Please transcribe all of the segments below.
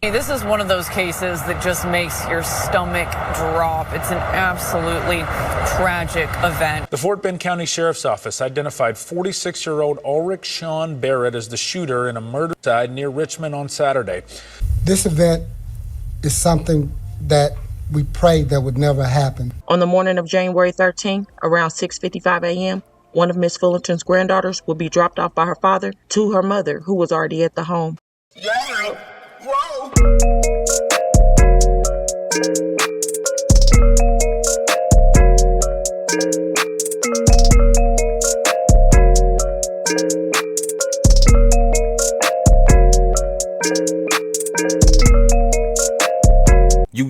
Hey, this is one of those cases that just makes your stomach drop. It's an absolutely tragic event. The Fort Bend County Sheriff's Office identified 46-year-old Ulrich Sean Barrett as the shooter in a murder site near Richmond on Saturday. This event is something that we prayed that would never happen. On the morning of January 13th, around 6:55 a.m., one of Miss Fullerton's granddaughters would be dropped off by her father to her mother, who was already at the home. Yeah. Whoa.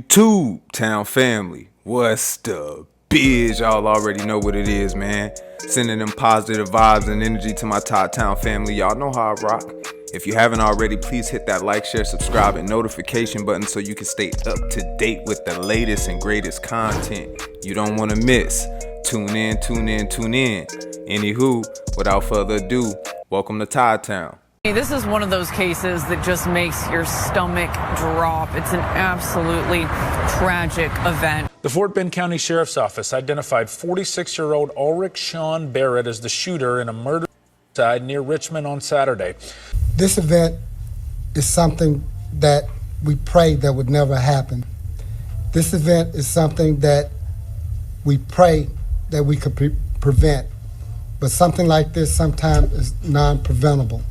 Todd-Town family, what's the biz? Y'all already know what it is, man. Sending them positive vibes and energy to my Todd-Town family. Y'all know how I rock. If you haven't already, please hit that like, share, subscribe, and notification button so you can stay up to date with the latest and greatest content you don't want to miss. Tune in. Anywho, without further ado, welcome to Todd-Town. Hey, this is one of those cases that just makes your stomach drop. It's an absolutely tragic event. The Fort Bend County Sheriff's Office identified 46-year-old Ulrich Sean Barrett as the shooter in a murder site near Richmond on Saturday. This event is something that we prayed that would never happen. This event is something that we pray that we could prevent. But something like this sometimes is non-preventable.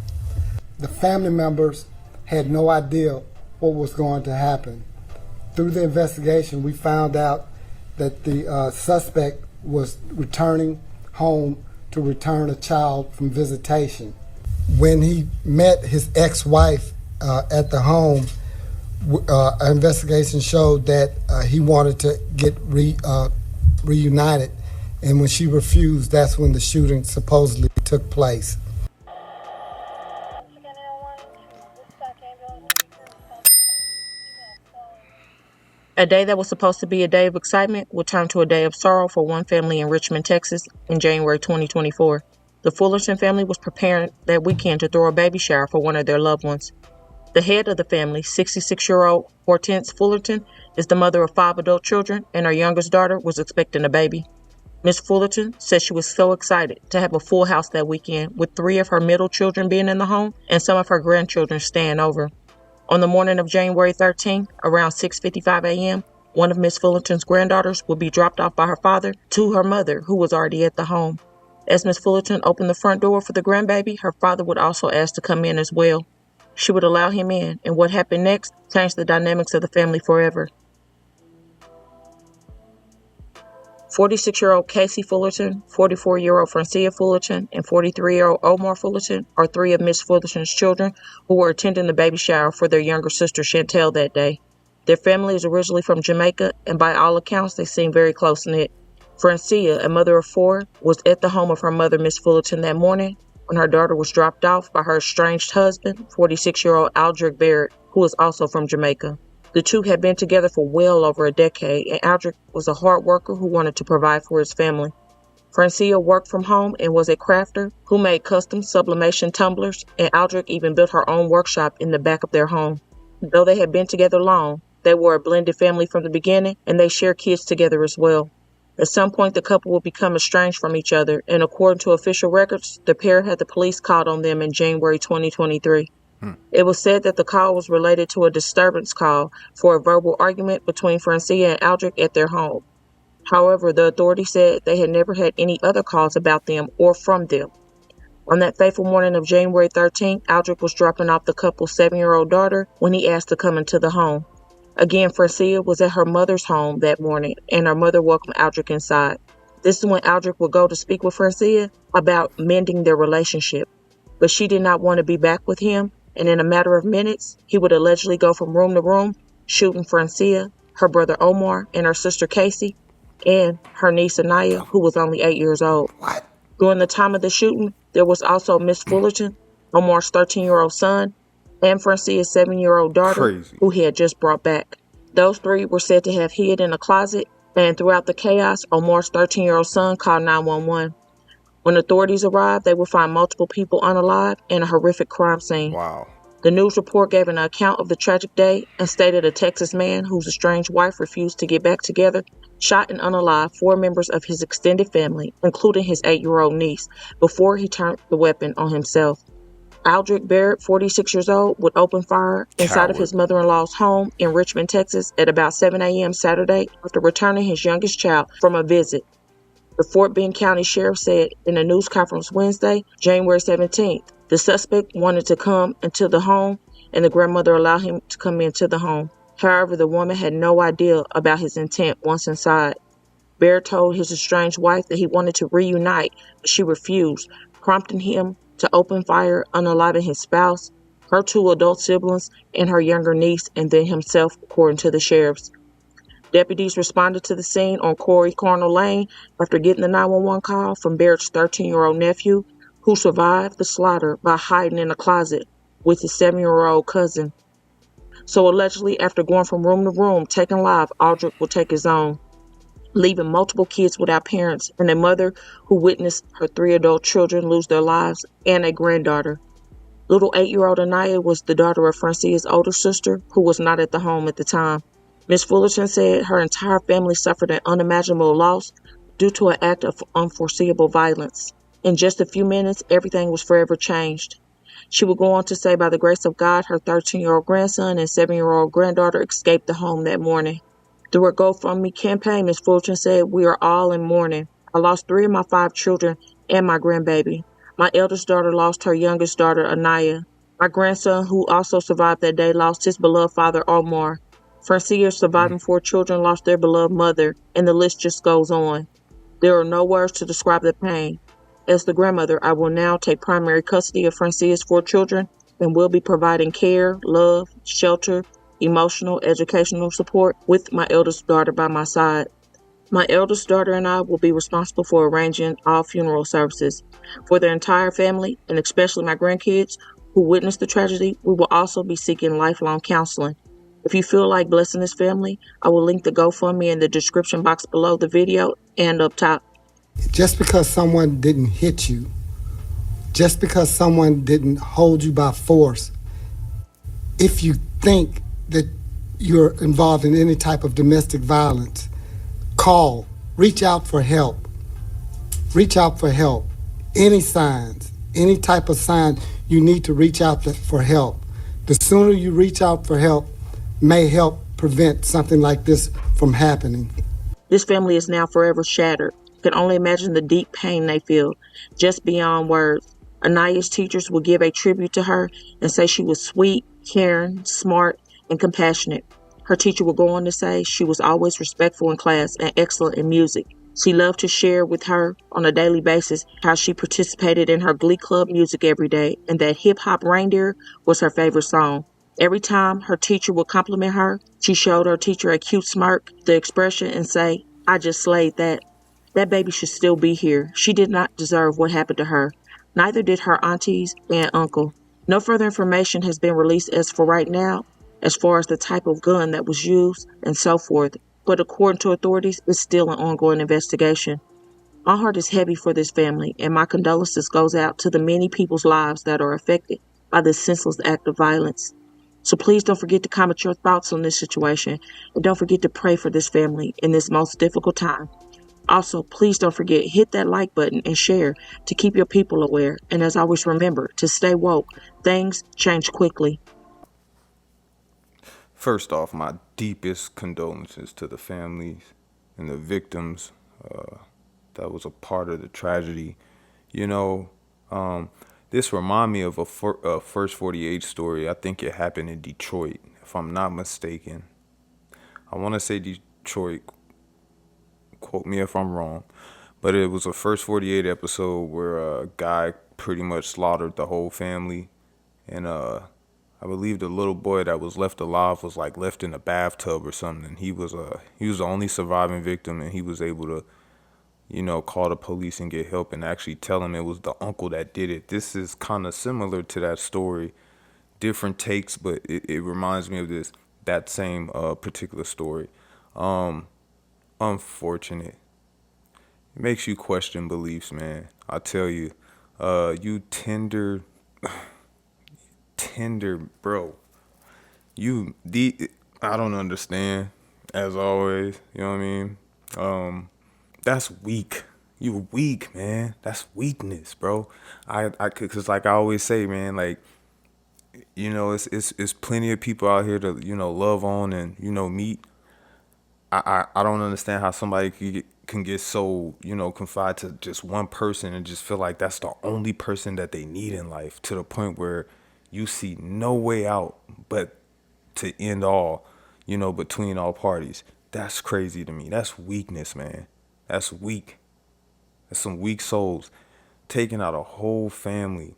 The family members had no idea what was going to happen. Through the investigation, we found out that the suspect was returning home to return a child from visitation. When he met his ex-wife at the home, our investigation showed that he wanted to get reunited, and when she refused, that's when the shooting supposedly took place. A day that was supposed to be a day of excitement would turn to a day of sorrow for one family in Richmond, Texas in January 2024. The Fullerton family was preparing that weekend to throw a baby shower for one of their loved ones. The head of the family, 66-year-old Hortense Fullerton, is the mother of 5 adult children, and her youngest daughter was expecting a baby. Miss Fullerton said she was so excited to have a full house that weekend, with 3 of her middle children being in the home and some of her grandchildren staying over. On the morning of January 13th, around 6:55 a.m., one of Miss Fullerton's granddaughters would be dropped off by her father to her mother, who was already at the home. As Miss Fullerton opened the front door for the grandbaby, her father would also ask to come in as well. She would allow him in, and what happened next changed the dynamics of the family forever. 46-year-old Casey Fullerton, 44-year-old Francia Fullerton, and 43-year-old Omar Fullerton are 3 of Miss Fullerton's children who were attending the baby shower for their younger sister Chantel that day. Their family is originally from Jamaica, and by all accounts, they seem very close-knit. Francia, a mother of 4, was at the home of her mother, Miss Fullerton, that morning when her daughter was dropped off by her estranged husband, 46-year-old Aldrich Barrett, who is also from Jamaica. The two had been together for well over a decade, and Aldrich was a hard worker who wanted to provide for his family. Francia worked from home and was a crafter who made custom sublimation tumblers, and Aldrich even built her own workshop in the back of their home. Though they had been together long, they were a blended family from the beginning, and they shared kids together as well. At some point, the couple would become estranged from each other, and according to official records, the pair had the police called on them in January 2023. It was said that the call was related to a disturbance call for a verbal argument between Francia and Aldrich at their home. However, the authorities said they had never had any other calls about them or from them. On that fateful morning of January 13th, Aldrich was dropping off the couple's 7-year-old daughter when he asked to come into the home. Again, Francia was at her mother's home that morning, and her mother welcomed Aldrich inside. This is when Aldrich would go to speak with Francia about mending their relationship. But she did not want to be back with him, and in a matter of minutes, he would allegedly go from room to room, shooting Francia, her brother Omar, and her sister Casey, and her niece Anaya, who was only 8 years old. During the time of the shooting, there was also Miss Fullerton, Omar's 13-year-old son, and Francia's 7-year-old daughter, who he had just brought back. Those 3 were said to have hid in a closet, and throughout the chaos, Omar's 13-year-old son called 911. When authorities arrived, they would find multiple people unalive in a horrific crime scene. Wow. The news report gave an account of the tragic day and stated a Texas man whose estranged wife refused to get back together shot and unalived 4 members of his extended family, including his 8-year-old niece, before he turned the weapon on himself. Aldrich Barrett, 46 years old, would open fire inside of Coward. his mother-in-law's home in Richmond, Texas at about 7 a.m. Saturday after returning his youngest child from a visit. The Fort Bend County Sheriff said in a news conference Wednesday, January 17th, the suspect wanted to come into the home and the grandmother allowed him to come into the home. However, the woman had no idea about his intent once inside. Barrett told his estranged wife that he wanted to reunite, but she refused, prompting him to open fire, unaliving his spouse, her 2 adult siblings, and her younger niece, and then himself, according to the sheriffs. Deputies responded to the scene on Corey Cornell Lane after getting the 911 call from Barrett's 13-year-old nephew, who survived the slaughter by hiding in a closet with his 7-year-old cousin. So allegedly, after going from room to room, taking live, Aldrich would take his own, leaving multiple kids without parents and a mother who witnessed her 3 adult children lose their lives and a granddaughter. Little 8-year-old Anaya was the daughter of Francia's older sister, who was not at the home at the time. Ms. Fullerton said her entire family suffered an unimaginable loss due to an act of unforeseeable violence. In just a few minutes, everything was forever changed. She would go on to say, by the grace of God, her 13-year-old grandson and 7-year-old granddaughter escaped the home that morning. Through her GoFundMe campaign, Ms. Fullerton said, "We are all in mourning. I lost 3 of my 5 children and my grandbaby. My eldest daughter lost her youngest daughter, Anaya. My grandson, who also survived that day, lost his beloved father, Omar. Francia's surviving 4 children lost their beloved mother, and the list just goes on. There are no words to describe the pain. As the grandmother, I will now take primary custody of Francia's 4 children and will be providing care, love, shelter, emotional, educational support with my eldest daughter by my side. My eldest daughter and I will be responsible for arranging all funeral services. For their entire family, and especially my grandkids who witnessed the tragedy, we will also be seeking lifelong counseling. If you feel like blessing this family, I will link the GoFundMe in the description box below the video and up top." Just because someone didn't hit you, just because someone didn't hold you by force, if you think that you're involved in any type of domestic violence, call, reach out for help. Reach out for help. Any signs, any type of sign, you need to reach out for help. The sooner you reach out for help may help prevent something like this from happening. This family is now forever shattered. Can only imagine the deep pain they feel, just beyond words. Anaya's teachers will give a tribute to her and say she was sweet, caring, smart, and compassionate. Her teacher will go on to say she was always respectful in class and excellent in music. She loved to share with her on a daily basis how she participated in her glee club music every day, and that hip-hop Reindeer was her favorite song. Every time her teacher would compliment her, she showed her teacher a cute smirk, the expression, and say, "I just slayed that. That baby should still be here. She did not deserve what happened to her. Neither did her aunties and uncle." No further information has been released as for right now, as far as the type of gun that was used and so forth, but according to authorities, it's still an ongoing investigation. My heart is heavy for this family, and my condolences goes out to the many people's lives that are affected by this senseless act of violence. So please don't forget to comment your thoughts on this situation, and don't forget to pray for this family in this most difficult time. Also, please don't forget, hit that like button and share to keep your people aware. And as always, remember to stay woke. Things change quickly. First off, my deepest condolences to the families and the victims that was a part of the tragedy. You know, this remind me of a First 48 story. I think it happened in Detroit, if I'm not mistaken. I want to say Detroit. Quote me if I'm wrong. But it was a First 48 episode where a guy pretty much slaughtered the whole family. And I believe the little boy that was left alive was like left in a bathtub or something. He was the only surviving victim, and he was able to, call the police and get help and actually tell him it was the uncle that did it. This is kind of similar to that story, different takes, but it reminds me of that same particular story. Unfortunate. It makes you question beliefs, man. I tell you, you tender. tender, bro. I don't understand, as always, you know what I mean? That's weak. You weak, man. That's weakness, bro. Cause like I always say, man, like, you know, it's plenty of people out here to, you know, love on and, you know, meet. I don't understand how somebody can get so, you know, confined to just one person and just feel like that's the only person that they need in life, to the point where you see no way out but to end all, you know, between all parties. That's crazy to me. That's weakness, man. That's weak. That's some weak souls taking out a whole family.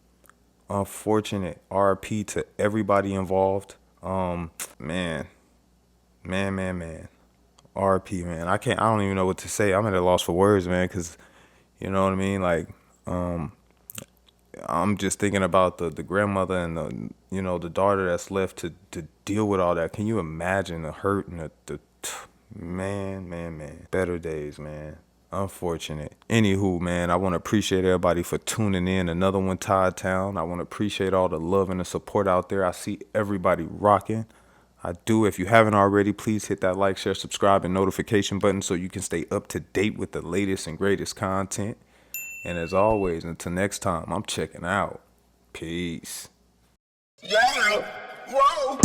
Unfortunate RP to everybody involved. Man. RP, man. I don't even know what to say. I'm at a loss for words, man, because, you know what I mean? Like, I'm just thinking about the grandmother and the, you know, the daughter that's left to deal with all that. Can you imagine the hurt and man. Better days, man. Unfortunate. Anywho, man, I want to appreciate everybody for tuning in. Another one, Todd-Town. I want to appreciate all the love and the support out there. I see everybody rocking. I do. If you haven't already, please hit that like, share, subscribe, and notification button so you can stay up to date with the latest and greatest content. And as always, until next time, I'm checking out. Peace. Yeah. Whoa.